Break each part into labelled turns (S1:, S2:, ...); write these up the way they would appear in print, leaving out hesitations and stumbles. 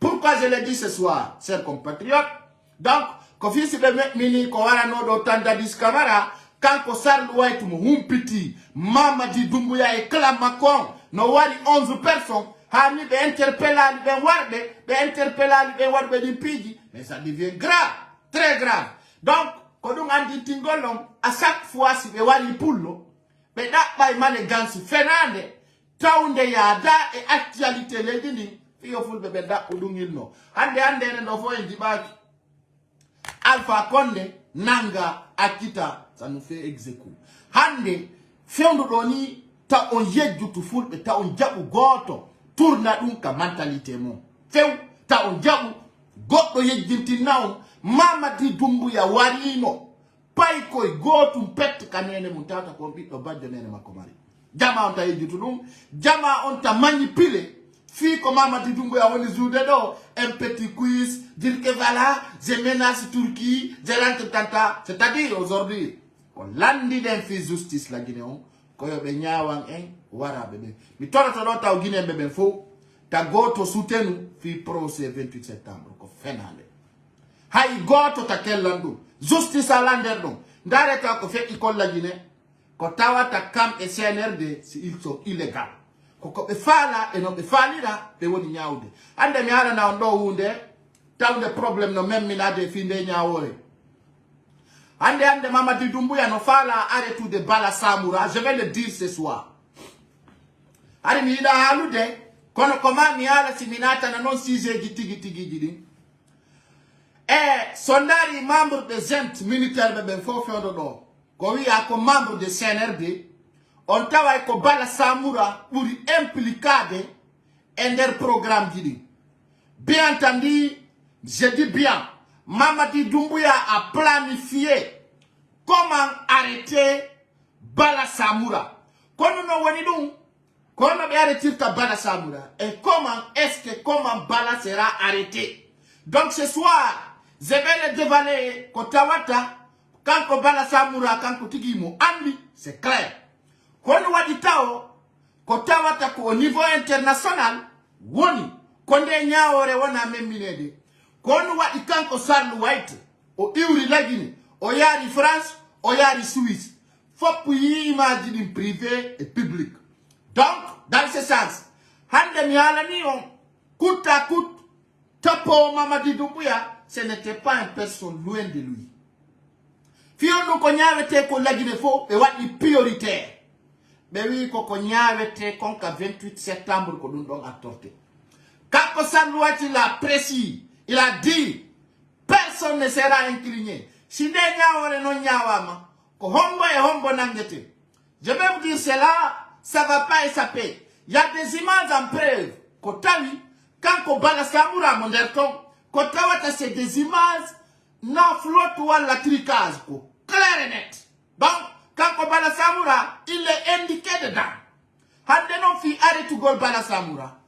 S1: Pourquoi je le dis ce soir, chers compatriotes? Donc, quand fils de mini, quand on a notre tanda Camara, quand on s'arrête ouait tout humpiti, Mamadi Doumbouya et Klamakon, no wari 11 personnes, Hani be interpella, be warbe di pigi, mais ça devient grave, très grave. Donc, quand on a dit tingolong, à chaque fois si be wari pullo, be da by malégansi, Fernande, taunde yada et actualité les dini. Fiyo ful bebe da udungil no. Hande no fo indibaki. Alpha Conde nanga akita ça nous fait exécu. Hande fiondu doni ta on yedju tu ful be ta on jabu goto tourna dum ka mentalité mo. Few ta on jabu goto yedjinti naw Mamadi Doumbouya warino pay koy goto pet kanene mutata ko bito badde nene makomari. Jama on ta yedjutu dum, jama on ta manipulé. Fille comme Mamadi Doumbouya on les do un petit quiz dire que voilà je menace Turquie je rentre tanta c'est-à-dire aujourd'hui on landi d'un fait justice la Guinée ko yo be nyawang en wara bebe mi tora to ta o Guinée bebe fo ta goto soutenu fi procès 28 septembre ko fenale hay goto ta kellandu justice a lander do ndare ta ko fe école la Guinée ko tawata camp et CNRD si ils sont illégaux ko be fala e no be falira be woni nyaawde ande mi ara na ndo hunde tawde problème no même minade fi nde nyaawore ande Mamadi Doumbouya no fala arrêtou de Bala Samoura, je vais le dire ce soir ari mi ida halude kono koma mi ala siminata na non sije giti sondari membre de gent militaire be fo feodo do ko wi ako membre de CNRD on travaille ko Bala Samoura pour impliquer dans leur programme d'idée. Bien entendu, je dis bien, Mamadi Doumbouya a planifié comment arrêter Bala Samoura. Quand nous arrêter Bala Samoura et comment Bala sera arrêté. Donc ce soir, je vais le dévaler Kotawata quand Bala Samoura quand Tigimo Ambi, c'est clair. Kono waditao kotawata ko au niveau international woni konde nyaore wona memminede kono wadi kanko sarlu white o iwri lagini o yari France o yari Suisse fop yi image din privé et public. Donc dans ce sens hande mi ala ni on coûte à coûte tapo Mamadi Doumbouya ce n'était pas une personne loin de lui fionu ko nyawete ko lagine fo e wadi prioritaire. Mais oui, koko nyawete konka 28 septembre ko dun don actorte. Kako Sanlouati l'a précis, il a dit personne ne sera incliné. Si ne nyawore no nyawama, ko hombo et hombo nangete. Je vais vous dire cela, ça va pas échapper. Il y a des images en preuve. Kotawi, quand ko Bala Samoura monderton, kotawata c'est des images non flotte ou la tricage ko clair et net. Donc quand Bala Samoura, il est indiqué dedans. Handenon fi arrêter gol Bala Samoura.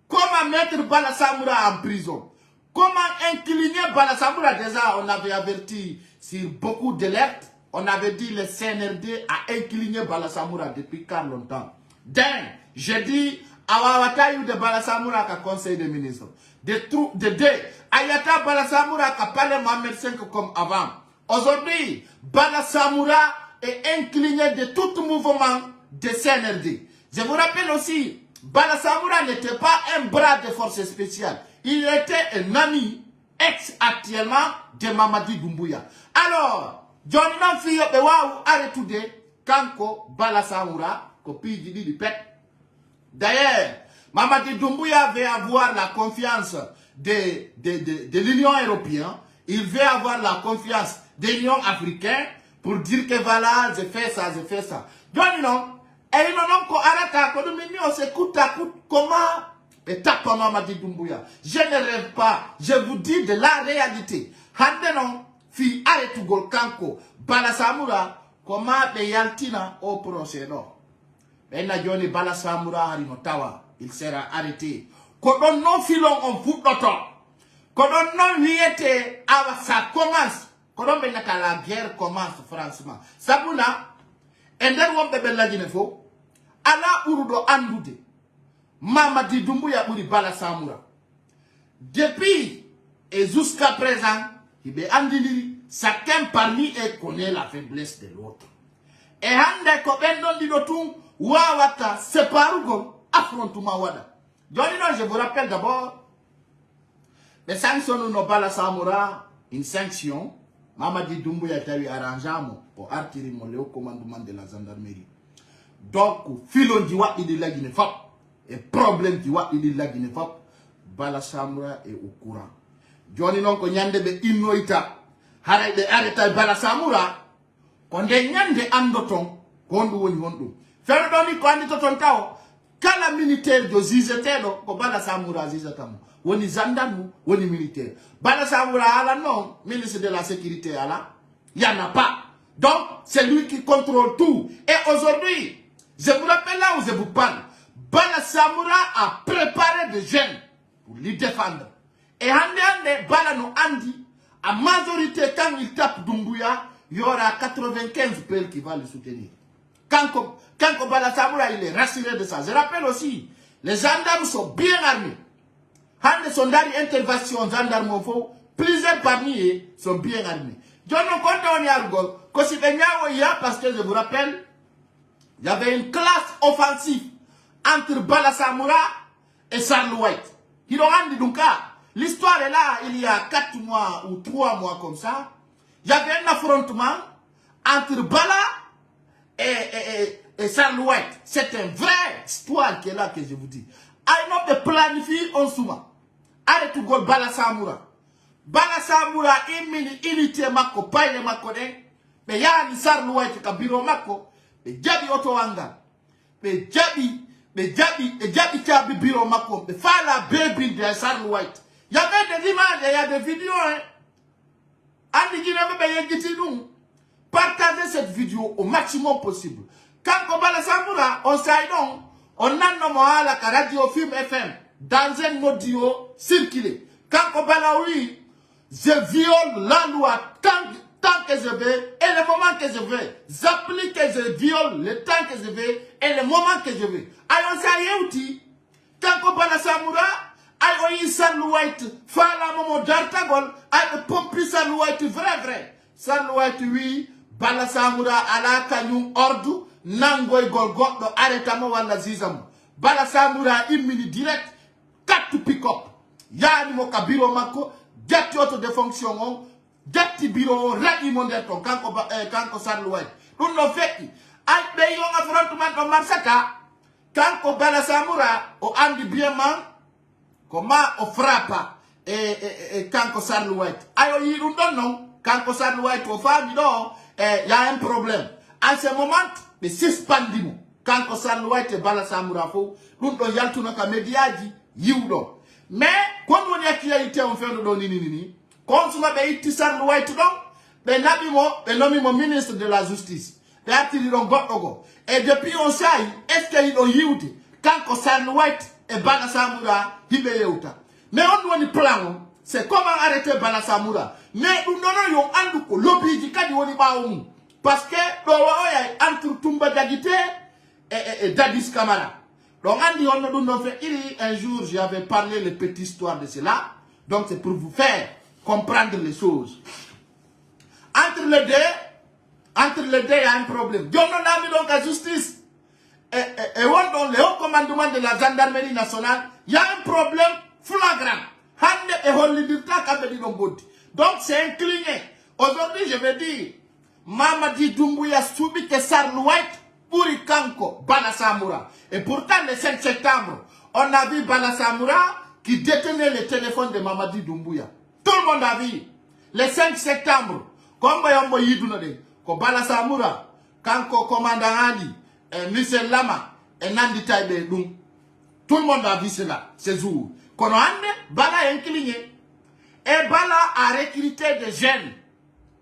S1: Comment mettre Bala Samoura en prison? Comment incliner Bala Samoura? Déjà, on avait averti sur beaucoup d'alertes. On avait dit le CNRD a incliné Bala Samoura depuis quand longtemps. D'un, je dis, Awawatayu de Bala Samoura qu'à conseil des ministres. De deux, Ayata Bala Samoura qu'à parlé Mohamed V comme avant. Aujourd'hui, Bala Samoura est incliné de tout mouvement de CNRD. Je vous rappelle aussi, Bala Samoura n'était pas un bras de force spéciale. Il était un ami, ex-actuellement, de Mamadi Doumbouya. Alors, John Nanfiyo Bewaou a retrouvé Kanko Bala Samoura, copie du pet. D'ailleurs, Mamadi Doumbouya veut avoir la confiance de l'Union européenne. Il veut avoir la confiance de l'Union africaine. Pour dire que voilà, je fais ça. Donc non, et non, qu'on arrête, qu'on nous se coûte à coûte, comment et tape Mamadi Doumbouya. Je ne rêve pas, je vous dis de la réalité. Hande non, fi arrête gol kanko, Bala Samoura, comment de yaltina au procès non. Mais na Johnny Bala Samoura harino tawa, il sera arrêté. Quand non filon on fout l'auto. Quand non viete, ça commence. Quand la guerre commence, franchement. Sabuna, ender won bebe la Guinée fo, ala urudo andude. Mamadi Doumbouya buri Bala Samoura. Depuis et jusqu'à présent, chacun parmi eux connaît la faiblesse de l'autre. Et hande ko bendon di dotum wawata separugo affrontement wada. Je vous rappelle d'abord les sanctions no bala samura une sanction Mamadi Doumbouya tawi arrangeamo au artirimo le commandement de la gendarmerie. Donc filon di wa idi la Guinée fap et problème di wa idi la Guinée fap bala samura est au courant. Joni non ko nyande be innoita haray de arrêta bala samura konde nyande andoton kondu woni hondu fere doni ko andi toton taw kala militaire de zizetelo ko bala samura zizetamo woni gendarme woni militaire bala samura ala non ministre de la sécurité ala y en a pas. Donc c'est lui qui contrôle tout. Et aujourd'hui je vous rappelle là où je vous parle, bala samura a préparé des jeunes pour les défendre. Et hande bala no andi à majorité quand il tape Doumbouya, il y aura 95 PL qui va le soutenir. Quand Bala Samura il est rassuré de ça. Je rappelle aussi, les gendarmes sont bien armés. Hande son dari intervention gendarme plusieurs parmi eux sont bien armés. Je ne compte pas Yargol, que si parce que je vous rappelle, il y avait une classe offensive entre Bala Samura et Sarl White. Ils ont rendu donc l'histoire est là, il y a 4 mois ou 3 mois comme ça. Il y avait un affrontement entre Bala et Sarl White. C'est une vraie histoire qui est là que je vous dis. Aïno de planifier en souma. Arrête tout gol Bala Samura. Bala Samura unité mako, paille mako ne. Mais ya ni Sarl White kabiro mako. Mais jabi otowanga. Mais jabi kabi biro mako. Mais fala baby de Sarl White. Il y avait des images, il y a des vidéos. Partagez cette vidéo au maximum possible. Quand on va la Samura, on sait donc, on a nommé la radio film FM dans un audio circulé. Quand on va là, oui, je viole la loi tant que je veux et le moment que je veux. J'applique que je viole le temps que je veux et le moment que je veux. Alors, on sait quand on va la Samura, aïe Sarl White, fala momo dartagol, aïe pompi Sarl White vrai. Sarl White oui, Bala Samura ala kanyum ordu, nangoy golgotto arrêtamo wala zizamo. Bala Samura immini direct, 4 pick-up. Yani mo kabiro mako, gatti auto de fonction on, gatti biro radi mondeton, kanko Sarl White. Nous no feki, aïe beyon affrontement ko marsaka, kanko Bala Samura, o andi bien man, comment on frappe et quand Sarl White. Ayo yi non quand Sarl White au famille non il y a un problème. En ce moment mais suspendimo quand Sarl White et Bala Samura fo nous don yaltuna ka mediaji yiwdo. Mais quand on y a qui a été en fait de nini quand on a été Sarl White donc ben nabimo ben nomimo ministre de la justice. Ben atiri don gotogo. Et depuis on sait est-ce qu'il do yiwdi quand Sarl White et Bala Samura hibeyeuta. Mais on doit un plan, c'est comment arrêter Bala Samura. Mais nous n'avons pas de lobby du cas du Baoum. Parce que entre Toumba Dagité et Dadis Kamara. Donc on a fait un jour, j'avais parlé les petites histoires de cela. Donc c'est pour vous faire comprendre les choses. Entre les deux, il y a un problème. Dieu nous a mis donc à justice. Et on donne le haut commandement de la gendarmerie nationale, il y a un problème flagrant. Donc c'est incliné. Aujourd'hui, je vais dire, Mamadi Doumbouya subit que Sarl White pour Kanko, Bala Samura. Et pourtant, le 5 septembre, on a vu Bala Samura qui détenait le téléphone de Mamadi Doumbouya. Tout le monde a vu. Le 5 septembre, comme on a Bala Samura, Kanko commandant Ali, Michel Lama, et Nandi Taïbe Doum. Tout le monde a vu cela, ce jour. Quand on a Bala est incliné. Et Bala a recruté des jeunes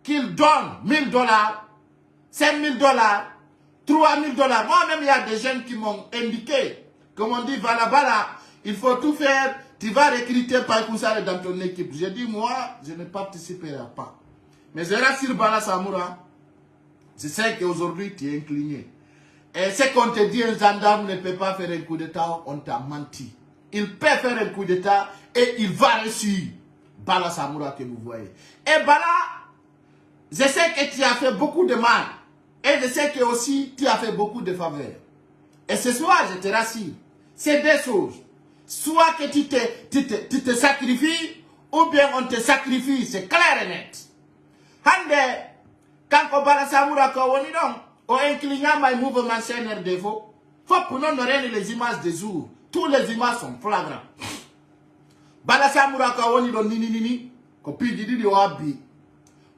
S1: qu'il donne $1000, $5000, $3000. Moi-même, il y a des jeunes qui m'ont indiqué, comme on dit, Bala, il faut tout faire. Tu vas recruter par Koussare dans ton équipe. J'ai dit, moi, je ne participerai pas. Mais je rassure Bala Samura, je sais qu'aujourd'hui, tu es incliné. Et ce qu'on te dit, un gendarme ne peut pas faire un coup d'état, on t'a menti. il peut faire un coup d'état et il va réussir. Bala Samoura que vous voyez. Et Bala, je sais que tu as fait beaucoup de mal. Et je sais que aussi tu as fait beaucoup de faveurs. Et ce soir, je te rassure, c'est deux choses. Soit que tu te sacrifies, ou bien on te sacrifie, c'est clair et net. Hande, quand Bala Samoura kawoni donc, on incline my mouvement CNRD, faut pour nous donner les images des jours. Tous les images sont flagrants. Bala Samoura kawoni don nini, ko pidi di wabi.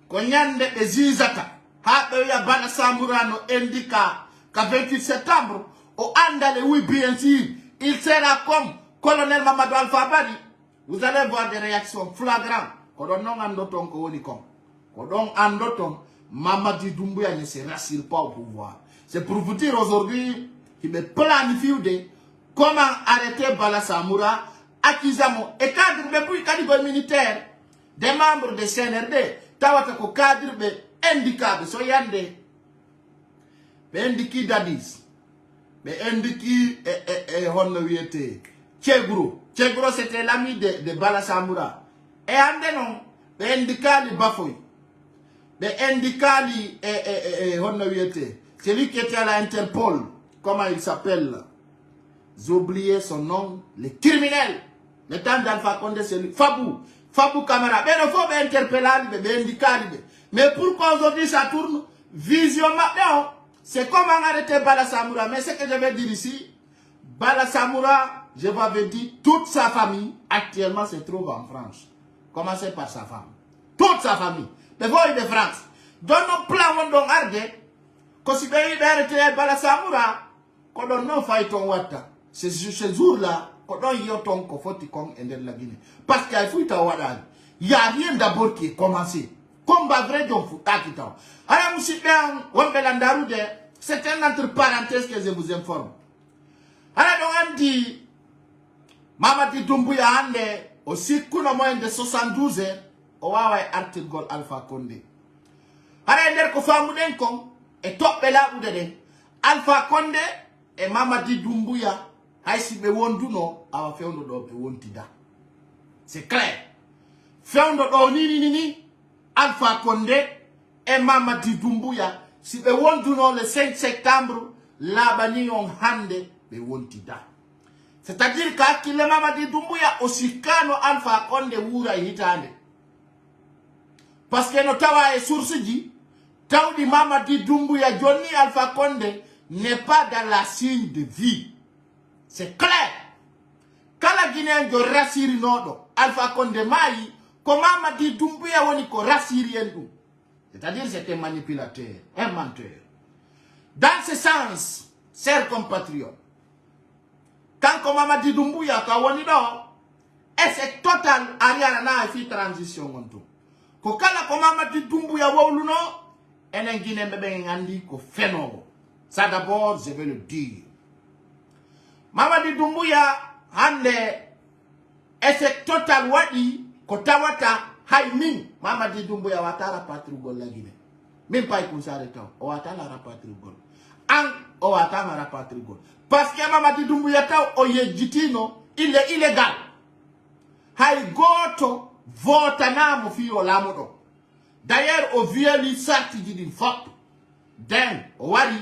S1: Ko nyande e zizata. Ha ya Bala Samoura no indica qu'à 28 septembre, au anda le oui bien sûr, il sera comme colonel Mamadou Alpha Bari. Vous allez voir des réactions flagrantes. Ko don non andoton ko woni kom. Ko don andoton Mamadi Doumbouya ne se rassure pas au pouvoir. C'est pour vous dire aujourd'hui qu'il me planifie de comment arrêter Bala Samoura, accusamo et cadre depuis cadre militaire, des membres de CNRD, tawata ko cadre be indicable so yande be indiki dadis be indiki honno wiete Tchegro c'était l'ami de Bala Samoura et ande non be indikali Bafoy be indikali honno wiete celui qui était à la Interpol, comment il s'appelle? J'ai oublié son nom, le criminel. Le temps d'Alpha Condé, c'est lui. Fabou Camara. Mais il faut interpeller, mais pourquoi aujourd'hui ça tourne? Vision maintenant. C'est comment arrêter Bala Samoura. Mais ce que je vais dire ici, Bala Samoura, je vous avais dit, toute sa famille actuellement se trouve en France. Commencez par sa femme. Toute sa famille. Les voix de France. Dans nos plans, on doit arrêter. Quand si pays d'arrêter Bala Samoura, quand on n'a pas ton wata. Ce jour-là, quand on y a ton kofoti kong et de la Guinée. Parce qu'il faut y avoir. Il n'y a rien d'abord qui est commencé. Comme vrai donc faut quitter. Alors, c'est un entre parenthèses que je vous informe. Alors, on dit, Mamadi Doumbouya Ande, aussi, qu'on moins de 72 ans, on va avoir article Alpha Condé. Alors, on dit que Famouden Kong, et top là où de Alpha Condé, et Mamadi Doumbouya, Haïsi be wonduno, awa feundo do be wontida. C'est clair. Feundo do ni, Alpha Condé, et Mamadi Doumbouya, si be wonduno le 5 septembre, la bani on hande be wontida. C'est-à-dire qu'il est Mamadi Doumbouya aussi kano Alpha Condé wura hitande. Parce que no tawa e source dit, Taoudi Mamadi Doumbouya, Johnny Alpha Condé n'est pas dans la signe de vie. C'est clair. Quand la Guinée de rassiri nodo, Alpha Condé maï, comment Mamadi Doumbouya woni ko rassiri endou. C'est-à-dire c'est un manipulateur, un menteur. Dans ce sens, chers compatriotes, quand Mamadi Doumbouya ka woni do, et c'est total ariana na fi transition monto. Ko kala ko Mamadi Doumbouya woluno, enen Guinée bebe ngandi ko feno. Ça d'abord, je vais le dire. Mamadi Doumbouya, hande, et c'est total wadi, kotawata, haïmin, Mamadi Doumbouya watara patrugol la Guinée. Même pas y s'arrêter, o watala rapatrugol. An, o watala rapatrugol. Parce que Mamadi Doumbouya ta o yejitino, il est illégal. Haï goto, votana mo fiyo lamodo. D'ailleurs, au vieux li sarti di fop. Den, o wari,